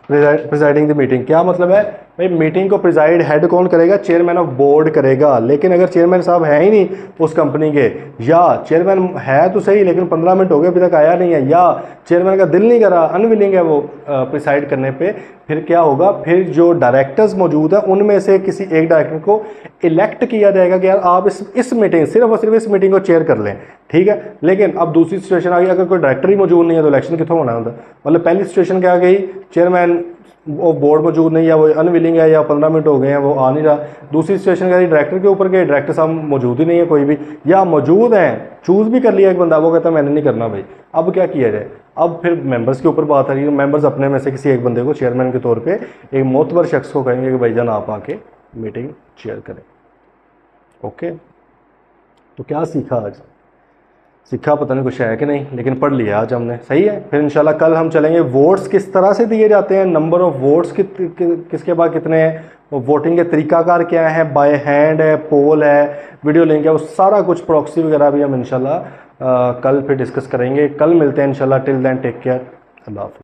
S1: presiding the meeting, क्या मतलब है भाई? मीटिंग को प्रिजाइड हेड कौन करेगा? चेयरमैन ऑफ बोर्ड करेगा। लेकिन अगर चेयरमैन साहब है ही नहीं उस कंपनी के, या चेयरमैन है तो सही लेकिन 15 मिनट हो गए अभी तक आया नहीं है, या चेयरमैन का दिल नहीं करा, अनविलिंग है वो प्रिसाइड करने पे, फिर क्या होगा? फिर जो डायरेक्टर्स मौजूद हैं उनमें से किसी एक डायरेक्टर को इलेक्ट किया जाएगा कि यार आप इस मीटिंग, सिर्फ और सिर्फ इस मीटिंग को चेयर कर लें। ठीक है, लेकिन अब दूसरी सिचुएशन आ गई, अगर कोई डायरेक्टर ही मौजूद नहीं है तो इलेक्शन कितों होना होता? मतलब पहली सिचुएशन क्या आ गई? चेयरमैन वो बोर्ड मौजूद नहीं है, वो अनविलिंग है, या 15 मिनट हो गए हैं वो आ नहीं रहा। दूसरी सिचुएशन क्या? डायरेक्टर के ऊपर गए, डायरेक्टर साहब मौजूद ही नहीं है कोई भी, या मौजूद हैं, चूज़ भी कर लिया एक बंदा, वो कहता है मैंने नहीं करना भाई। अब क्या किया जाए? अब फिर मेंबर्स के ऊपर बात आ रही है, मेंबर्स अपने में से किसी एक बंदे को चेयरमैन के तौर पे, एक मोतबर शख्स को कहेंगे कि भाईजान आप आके मीटिंग चेयर करें। ओके, तो क्या सीखा आज? सीखा पता नहीं कुछ है कि नहीं, लेकिन पढ़ लिया आज हमने, सही है। फिर इंशाल्लाह कल हम चलेंगे वोट्स किस तरह से दिए जाते हैं, नंबर ऑफ वोट्स किसके बाद कितने हैं, वोटिंग के तरीकाकार क्या है, बाय हैंड है, पोल है, वीडियो लिंक है, वो सारा कुछ प्रॉक्सी वगैरह भी हम इंशाल्लाह कल फिर डिस्कस करेंगे। कल मिलते हैं इंशाल्लाह, टिल देन टेक केयर, अल्लाह हाफ़िज़।